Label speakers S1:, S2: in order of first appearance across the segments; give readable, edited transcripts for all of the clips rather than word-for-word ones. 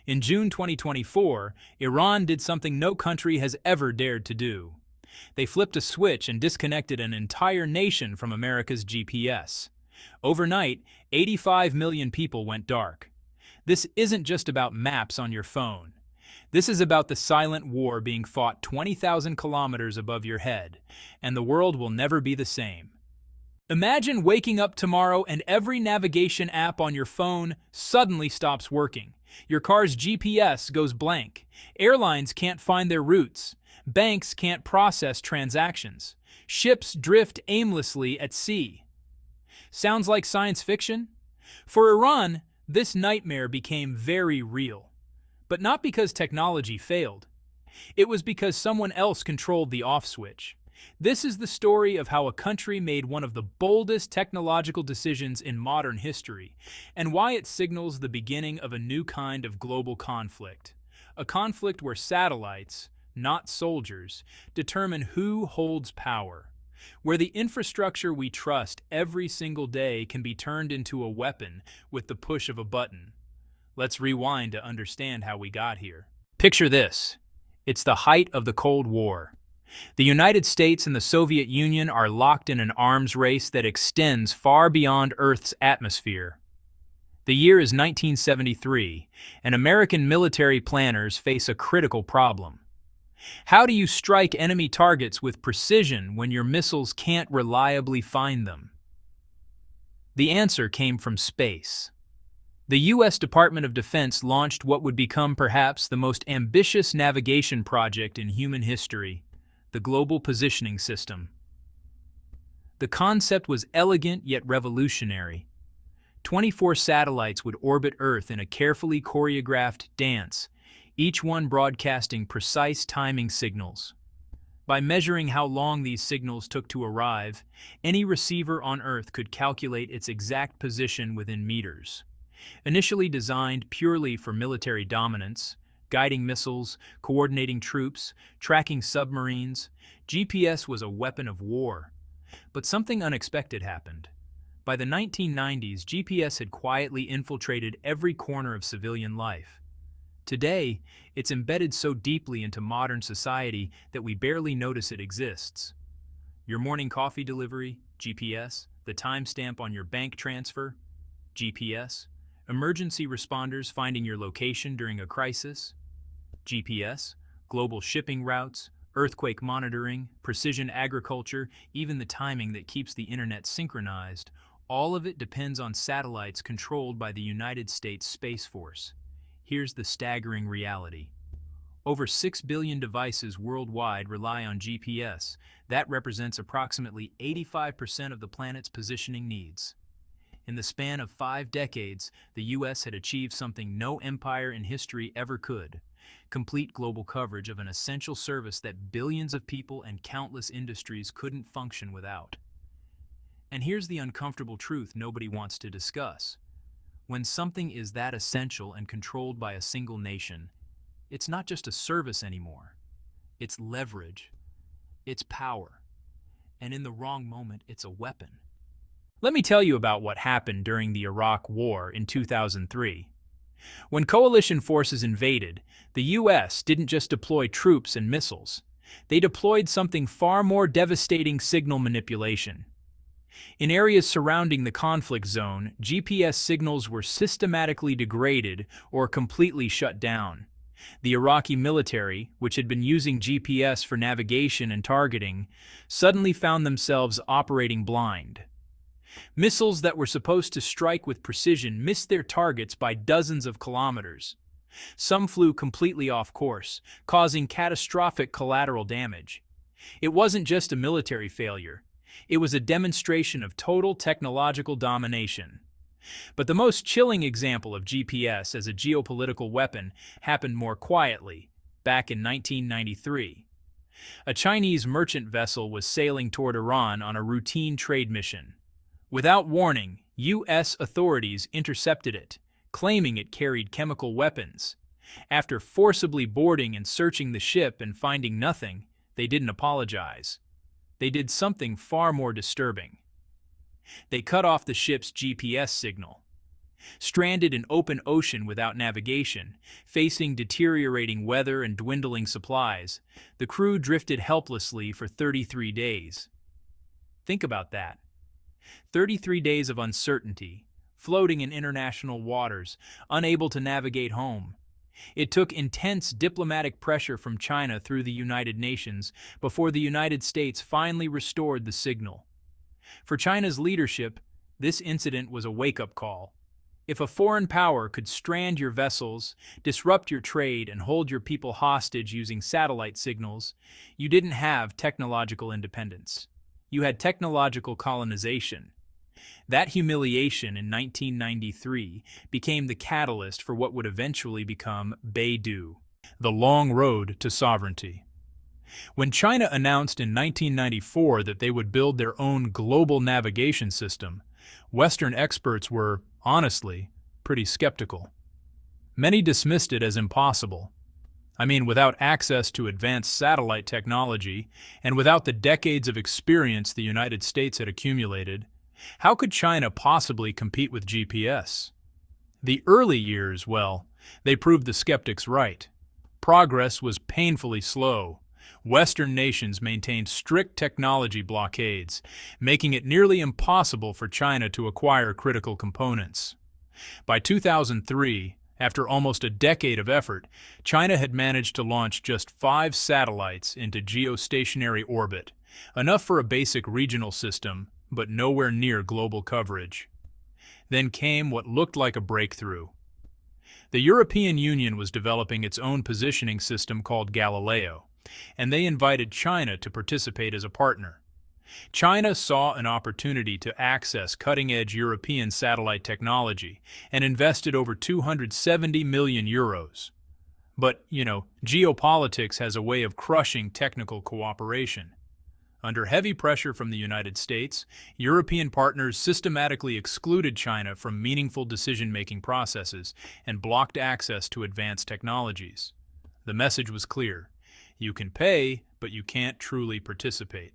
S1: In June 2024, Iran did something no country has ever dared to do. They flipped a switch and disconnected an entire nation from America's GPS. Overnight, 85 million people went dark. This isn't just about maps on your phone. This is about the silent war being fought 20,000 kilometers above your head, and the world will never be the same. Imagine waking up tomorrow and every navigation app on your phone suddenly stops working. Your car's GPS goes blank. Airlines can't find their routes. Banks can't process transactions. Ships drift aimlessly at sea. Sounds like science fiction? For Iran, this nightmare became very real. But not because technology failed. It was because someone else controlled the off switch. This is the story of how a country made one of the boldest technological decisions in modern history, and why it signals the beginning of a new kind of global conflict. A conflict where satellites, not soldiers, determine who holds power. Where the infrastructure we trust every single day can be turned into a weapon with the push of a button. Let's rewind to understand how we got here. Picture this. It's the height of the Cold War. The United States and the Soviet Union are locked in an arms race that extends far beyond Earth's atmosphere. The year is 1973, and American military planners face a critical problem. How do you strike enemy targets with precision when your missiles can't reliably find them? The answer came from space. The U.S. Department of Defense launched what would become perhaps the most ambitious navigation project in human history, the Global Positioning System. The concept was elegant yet revolutionary. 24 satellites would orbit Earth in a carefully choreographed dance, each one broadcasting precise timing signals. By measuring how long these signals took to arrive, any receiver on Earth could calculate its exact position within meters. Initially designed purely for military dominance, guiding missiles, coordinating troops, tracking submarines, GPS was a weapon of war. But something unexpected happened. By the 1990s, GPS had quietly infiltrated every corner of civilian life. Today, it's embedded so deeply into modern society that we barely notice it exists. Your morning coffee delivery, GPS. The timestamp on your bank transfer, GPS. Emergency responders finding your location during a crisis, GPS. Global shipping routes, earthquake monitoring, precision agriculture, even the timing that keeps the internet synchronized, all of it depends on satellites controlled by the United States Space Force. Here's the staggering reality. Over 6 billion devices worldwide rely on GPS. That represents approximately 85% of the planet's positioning needs. In the span of 5 decades, the U.S. had achieved something no empire in history ever could: complete global coverage of an essential service that billions of people and countless industries couldn't function without. And here's the uncomfortable truth nobody wants to discuss. When something is that essential and controlled by a single nation, it's not just a service anymore. It's leverage. It's power. And in the wrong moment, it's a weapon. Let me tell you about what happened during the Iraq War in 2003. When coalition forces invaded, the U.S. didn't just deploy troops and missiles. They deployed something far more devastating: signal manipulation. In areas surrounding the conflict zone, GPS signals were systematically degraded or completely shut down. The Iraqi military, which had been using GPS for navigation and targeting, suddenly found themselves operating blind. Missiles that were supposed to strike with precision missed their targets by dozens of kilometers. Some flew completely off course, causing catastrophic collateral damage. It wasn't just a military failure. It was a demonstration of total technological domination. But the most chilling example of GPS as a geopolitical weapon happened more quietly, back in 1993. A Chinese merchant vessel was sailing toward Iran on a routine trade mission. Without warning, U.S. authorities intercepted it, claiming it carried chemical weapons. After forcibly boarding and searching the ship and finding nothing, they didn't apologize. They did something far more disturbing. They cut off the ship's GPS signal. Stranded in open ocean without navigation, facing deteriorating weather and dwindling supplies, the crew drifted helplessly for 33 days. Think about that. 33 days of uncertainty, floating in international waters, unable to navigate home. It took intense diplomatic pressure from China through the United Nations before the United States finally restored the signal. For China's leadership, this incident was a wake-up call. If a foreign power could strand your vessels, disrupt your trade, and hold your people hostage using satellite signals, you didn't have technological independence. You had technological colonization. That humiliation in 1993 became the catalyst for what would eventually become BeiDou, the long road to sovereignty. When China announced in 1994 that they would build their own global navigation system, Western experts were, honestly, pretty skeptical. Many dismissed it as impossible. Without access to advanced satellite technology and without the decades of experience the United States had accumulated, how could China possibly compete with GPS? The early years, well, they proved the skeptics right. Progress was painfully slow. Western nations maintained strict technology blockades, making it nearly impossible for China to acquire critical components. By 2003, after almost a decade of effort, China had managed to launch just 5 satellites into geostationary orbit, enough for a basic regional system, but nowhere near global coverage. Then came what looked like a breakthrough. The European Union was developing its own positioning system called Galileo, and they invited China to participate as a partner. China saw an opportunity to access cutting-edge European satellite technology and invested over 270 million euros. But, geopolitics has a way of crushing technical cooperation. Under heavy pressure from the United States, European partners systematically excluded China from meaningful decision-making processes and blocked access to advanced technologies. The message was clear. You can pay, but you can't truly participate.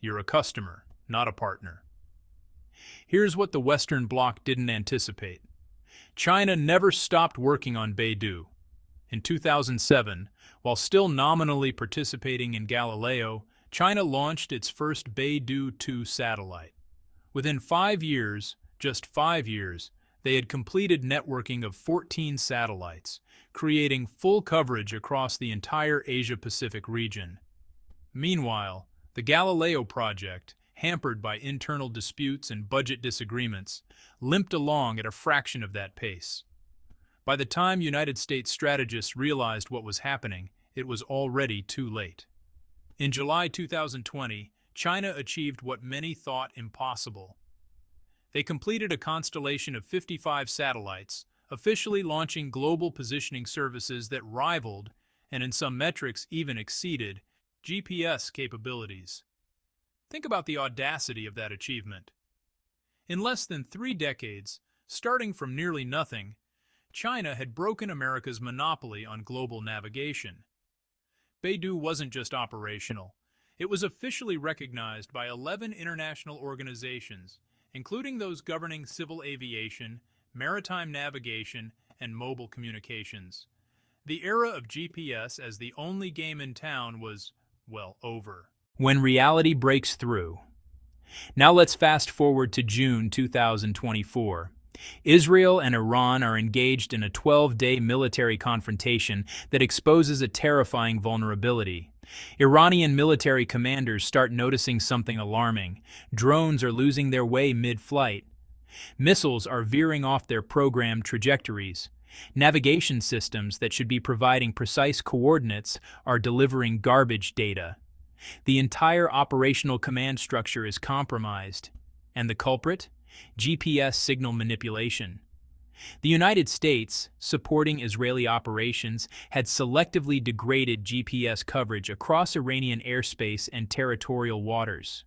S1: You're a customer, not a partner. Here's what the Western Bloc didn't anticipate. China never stopped working on BeiDou. In 2007, while still nominally participating in Galileo, China launched its first BeiDou 2 satellite. Within 5 years, just 5 years, they had completed networking of 14 satellites, creating full coverage across the entire Asia-Pacific region. Meanwhile, the Galileo project, hampered by internal disputes and budget disagreements, limped along at a fraction of that pace. By the time United States strategists realized what was happening, it was already too late. In July 2020, China achieved what many thought impossible. They completed a constellation of 55 satellites, officially launching global positioning services that rivaled, and in some metrics even exceeded, GPS capabilities. Think about the audacity of that achievement. In less than 3 decades, starting from nearly nothing, China had broken America's monopoly on global navigation. BeiDou wasn't just operational. It was officially recognized by 11 international organizations, including those governing civil aviation, maritime navigation, and mobile communications. The era of GPS as the only game in town was, over. When reality breaks through. Now let's fast forward to June 2024. Israel and Iran are engaged in a 12-day military confrontation that exposes a terrifying vulnerability. Iranian military commanders start noticing something alarming. Drones are losing their way mid-flight. Missiles are veering off their programmed trajectories. Navigation systems that should be providing precise coordinates are delivering garbage data. The entire operational command structure is compromised. And the culprit? GPS signal manipulation. The United States, supporting Israeli operations, had selectively degraded GPS coverage across Iranian airspace and territorial waters.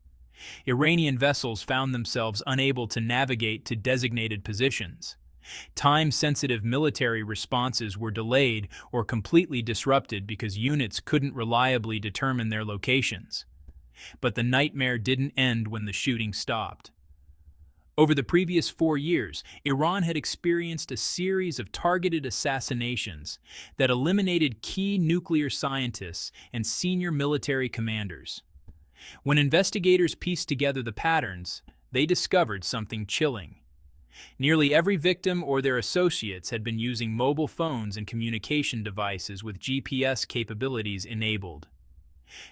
S1: Iranian vessels found themselves unable to navigate to designated positions. Time-sensitive military responses were delayed or completely disrupted because units couldn't reliably determine their locations. But the nightmare didn't end when the shooting stopped. Over the previous 4 years, Iran had experienced a series of targeted assassinations that eliminated key nuclear scientists and senior military commanders. When investigators pieced together the patterns, they discovered something chilling. Nearly every victim or their associates had been using mobile phones and communication devices with GPS capabilities enabled.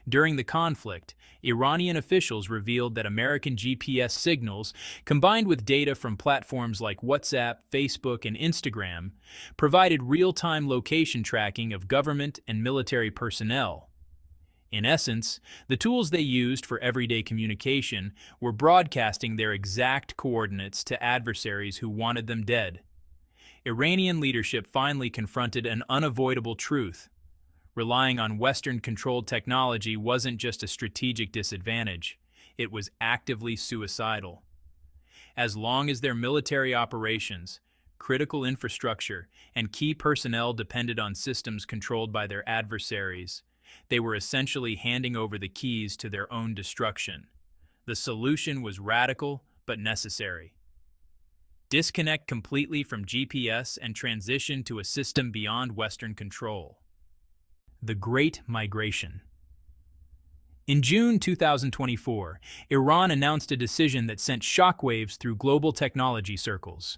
S1: During the conflict, Iranian officials revealed that American GPS signals, combined with data from platforms like WhatsApp, Facebook, and Instagram, provided real-time location tracking of government and military personnel. In essence, the tools they used for everyday communication were broadcasting their exact coordinates to adversaries who wanted them dead. Iranian leadership finally confronted an unavoidable truth. Relying on Western-controlled technology wasn't just a strategic disadvantage, it was actively suicidal. As long as their military operations, critical infrastructure, and key personnel depended on systems controlled by their adversaries, they were essentially handing over the keys to their own destruction. The solution was radical but necessary. Disconnect completely from GPS and transition to a system beyond Western control. The Great Migration. In June 2024, Iran announced a decision that sent shockwaves through global technology circles.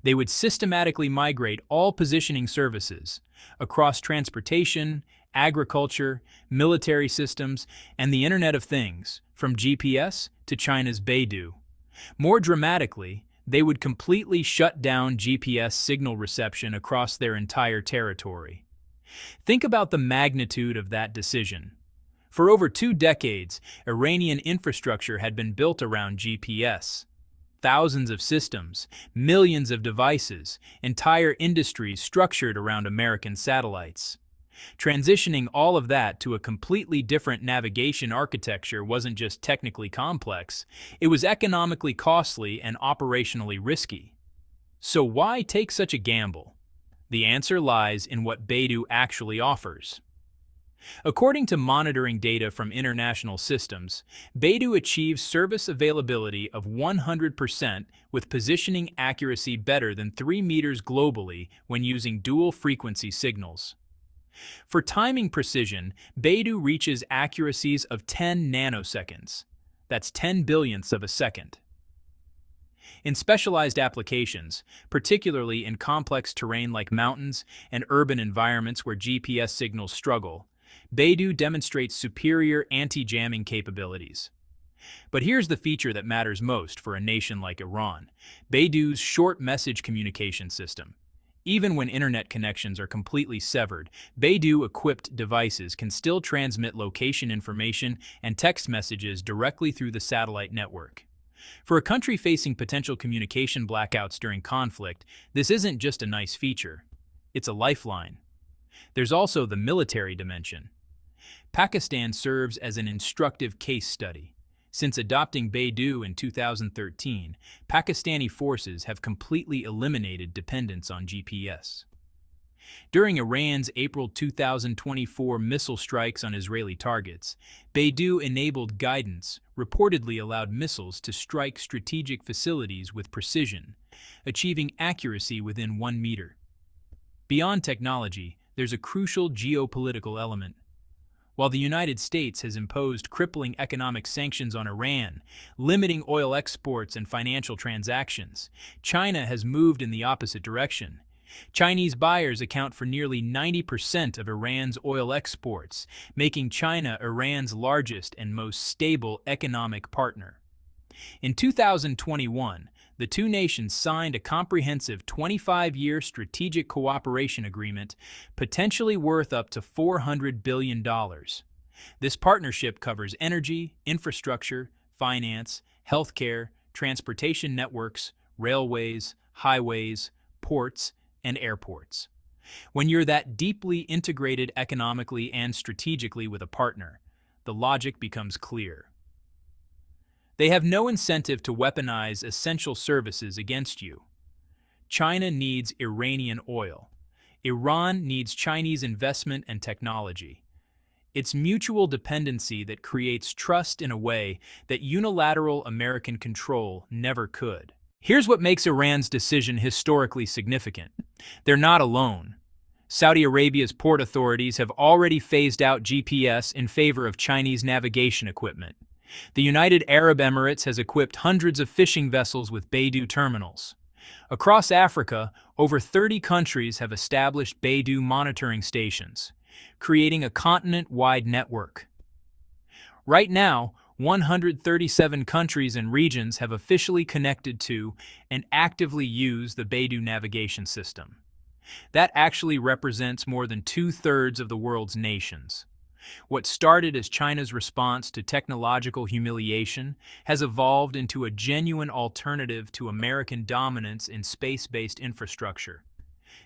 S1: They would systematically migrate all positioning services across transportation, agriculture, military systems, and the Internet of Things, from GPS to China's BeiDou. More dramatically, they would completely shut down GPS signal reception across their entire territory. Think about the magnitude of that decision. For over 2 decades, Iranian infrastructure had been built around GPS. Thousands of systems, millions of devices, entire industries structured around American satellites. Transitioning all of that to a completely different navigation architecture wasn't just technically complex, it was economically costly and operationally risky. So why take such a gamble? The answer lies in what BeiDou actually offers. According to monitoring data from international systems, BeiDou achieves service availability of 100% with positioning accuracy better than 3 meters globally when using dual-frequency signals. For timing precision, BeiDou reaches accuracies of 10 nanoseconds. That's 10 billionths of a second. In specialized applications, particularly in complex terrain like mountains and urban environments where GPS signals struggle, BeiDou demonstrates superior anti-jamming capabilities. But here's the feature that matters most for a nation like Iran: BeiDou's short message communication system. Even when internet connections are completely severed, BeiDou-equipped devices can still transmit location information and text messages directly through the satellite network. For a country facing potential communication blackouts during conflict, this isn't just a nice feature, it's a lifeline. There's also the military dimension. Pakistan serves as an instructive case study. Since adopting BeiDou in 2013, Pakistani forces have completely eliminated dependence on GPS. During Iran's April 2024 missile strikes on Israeli targets, BeiDou enabled guidance reportedly allowed missiles to strike strategic facilities with precision, achieving accuracy within 1 meter. Beyond technology, there's a crucial geopolitical element. While the United States has imposed crippling economic sanctions on Iran, limiting oil exports and financial transactions, China has moved in the opposite direction. Chinese buyers account for nearly 90% of Iran's oil exports, making China Iran's largest and most stable economic partner. In 2021, the two nations signed a comprehensive 25-year strategic cooperation agreement, potentially worth up to $400 billion. This partnership covers energy, infrastructure, finance, healthcare, transportation networks, railways, highways, ports, and airports. When you're that deeply integrated economically and strategically with a partner, the logic becomes clear. They have no incentive to weaponize essential services against you. China needs Iranian oil. Iran needs Chinese investment and technology. It's mutual dependency that creates trust in a way that unilateral American control never could. Here's what makes Iran's decision historically significant. They're not alone. Saudi Arabia's port authorities have already phased out GPS in favor of Chinese navigation equipment. The United Arab Emirates has equipped hundreds of fishing vessels with BeiDou terminals. Across Africa, over 30 countries have established BeiDou monitoring stations, creating a continent-wide network. Right now, 137 countries and regions have officially connected to and actively use the BeiDou navigation system. That actually represents more than 2/3 of the world's nations. What started as China's response to technological humiliation has evolved into a genuine alternative to American dominance in space-based infrastructure.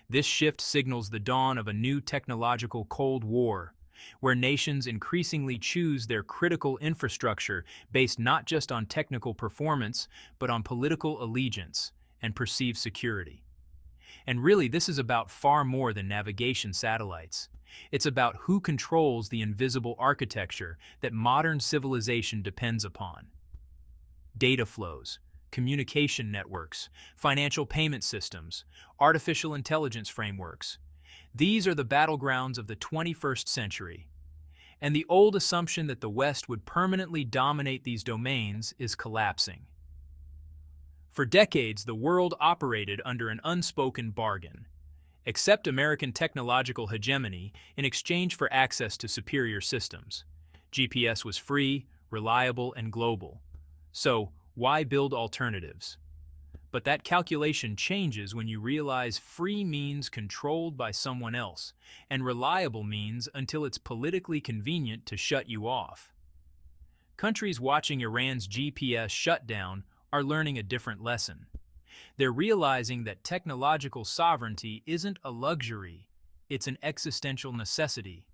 S1: This shift signals the dawn of a new technological Cold War, where nations increasingly choose their critical infrastructure based not just on technical performance, but on political allegiance and perceived security. And really, this is about far more than navigation satellites. It's about who controls the invisible architecture that modern civilization depends upon. Data flows, communication networks, financial payment systems, artificial intelligence frameworks. These are the battlegrounds of the 21st century. And the old assumption that the West would permanently dominate these domains is collapsing. For decades, the world operated under an unspoken bargain. Accept American technological hegemony in exchange for access to superior systems. GPS was free, reliable, and global. So, why build alternatives? But that calculation changes when you realize free means controlled by someone else, and reliable means until it's politically convenient to shut you off. Countries watching Iran's GPS shutdown are learning a different lesson. They're realizing that technological sovereignty isn't a luxury, it's an existential necessity.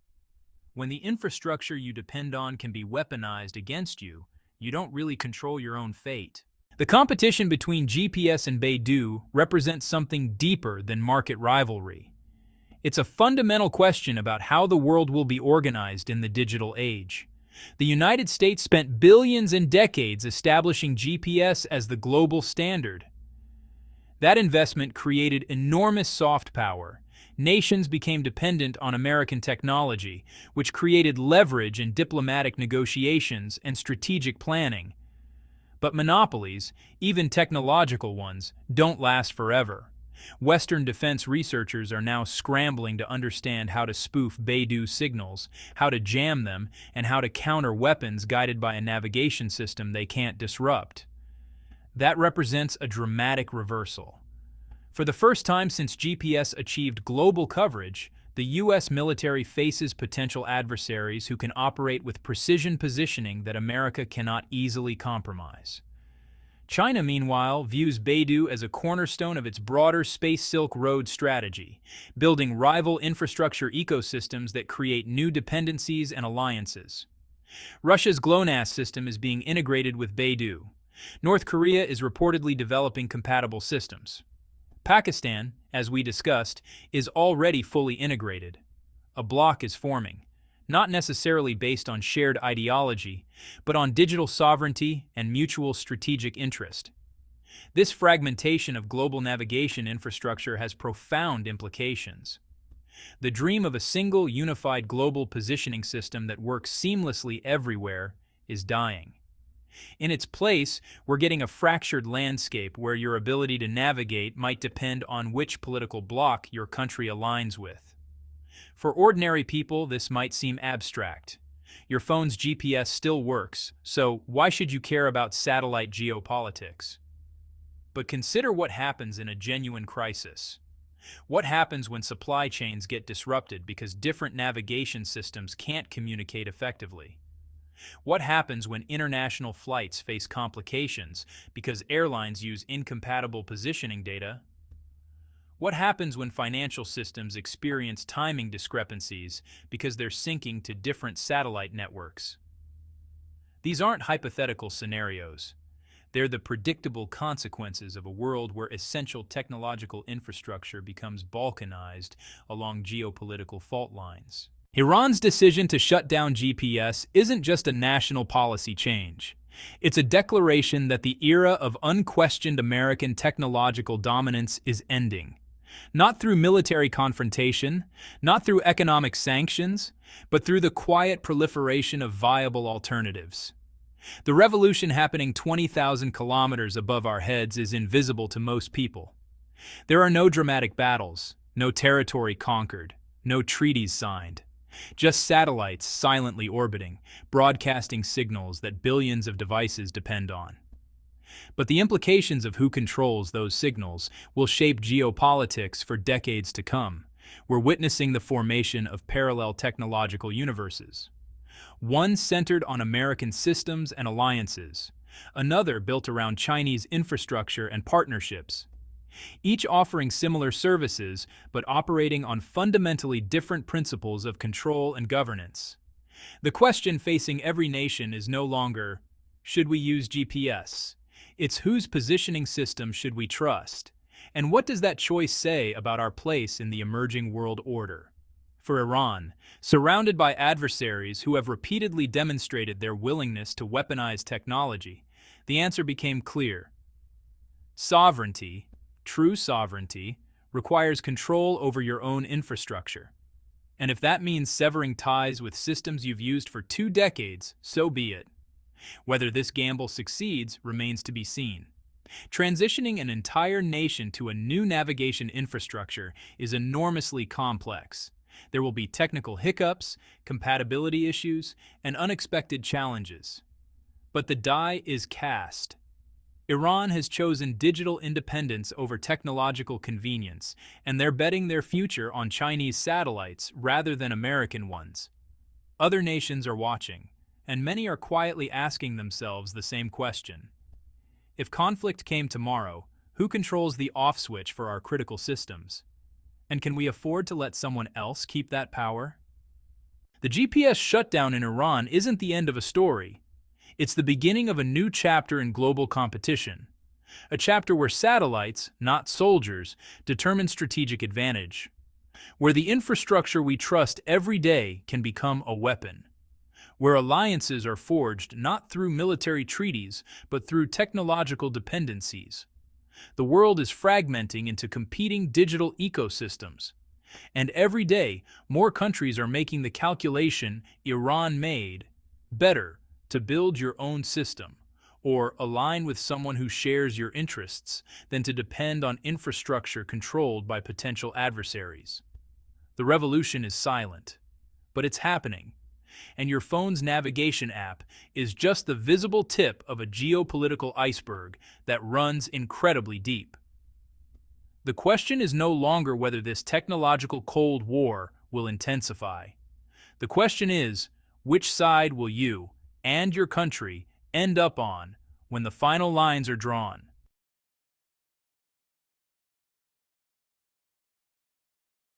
S1: When the infrastructure you depend on can be weaponized against you, you don't really control your own fate. The competition between GPS and BeiDou represents something deeper than market rivalry. It's a fundamental question about how the world will be organized in the digital age. The United States spent billions and decades establishing GPS as the global standard. That investment created enormous soft power. Nations became dependent on American technology, which created leverage in diplomatic negotiations and strategic planning. But monopolies, even technological ones, don't last forever. Western defense researchers are now scrambling to understand how to spoof BeiDou signals, how to jam them, and how to counter weapons guided by a navigation system they can't disrupt. That represents a dramatic reversal. For the first time since GPS achieved global coverage, the U.S. military faces potential adversaries who can operate with precision positioning that America cannot easily compromise. China, meanwhile, views BeiDou as a cornerstone of its broader Space Silk Road strategy, building rival infrastructure ecosystems that create new dependencies and alliances. Russia's GLONASS system is being integrated with BeiDou. North Korea is reportedly developing compatible systems. Pakistan, as we discussed, is already fully integrated. A bloc is forming, not necessarily based on shared ideology, but on digital sovereignty and mutual strategic interest. This fragmentation of global navigation infrastructure has profound implications. The dream of a single, unified global positioning system that works seamlessly everywhere is dying. In its place, we're getting a fractured landscape where your ability to navigate might depend on which political bloc your country aligns with. For ordinary people, this might seem abstract. Your phone's GPS still works, so why should you care about satellite geopolitics? But consider what happens in a genuine crisis. What happens when supply chains get disrupted because different navigation systems can't communicate effectively? What happens when international flights face complications because airlines use incompatible positioning data? What happens when financial systems experience timing discrepancies because they're syncing to different satellite networks? These aren't hypothetical scenarios. They're the predictable consequences of a world where essential technological infrastructure becomes balkanized along geopolitical fault lines. Iran's decision to shut down GPS isn't just a national policy change. It's a declaration that the era of unquestioned American technological dominance is ending. Not through military confrontation, not through economic sanctions, but through the quiet proliferation of viable alternatives. The revolution happening 20,000 kilometers above our heads is invisible to most people. There are no dramatic battles, no territory conquered, no treaties signed. Just satellites silently orbiting, broadcasting signals that billions of devices depend on. But the implications of who controls those signals will shape geopolitics for decades to come. We're witnessing the formation of parallel technological universes. One centered on American systems and alliances, another built around Chinese infrastructure and partnerships. Each offering similar services but operating on fundamentally different principles of control and governance. The question facing every nation is no longer, should we use GPS? It's whose positioning system should we trust? And what does that choice say about our place in the emerging world order? For Iran, surrounded by adversaries who have repeatedly demonstrated their willingness to weaponize technology, the answer became clear. Sovereignty, true sovereignty, requires control over your own infrastructure. And if that means severing ties with systems you've used for 2 decades, so be it. Whether this gamble succeeds remains to be seen. Transitioning an entire nation to a new navigation infrastructure is enormously complex. There will be technical hiccups, compatibility issues, and unexpected challenges. But the die is cast. Iran has chosen digital independence over technological convenience, and they're betting their future on Chinese satellites rather than American ones. Other nations are watching, and many are quietly asking themselves the same question. If conflict came tomorrow, who controls the off switch for our critical systems? And can we afford to let someone else keep that power? The GPS shutdown in Iran isn't the end of a story. It's the beginning of a new chapter in global competition. A chapter where satellites, not soldiers, determine strategic advantage. Where the infrastructure we trust every day can become a weapon. Where alliances are forged not through military treaties, but through technological dependencies. The world is fragmenting into competing digital ecosystems. And every day, more countries are making the calculation Iran made better to build your own system, or align with someone who shares your interests, than to depend on infrastructure controlled by potential adversaries. The revolution is silent, but it's happening, and your phone's navigation app is just the visible tip of a geopolitical iceberg that runs incredibly deep. The question is no longer whether this technological Cold War will intensify. The question is, which side will you and your country end up on when the final lines are drawn?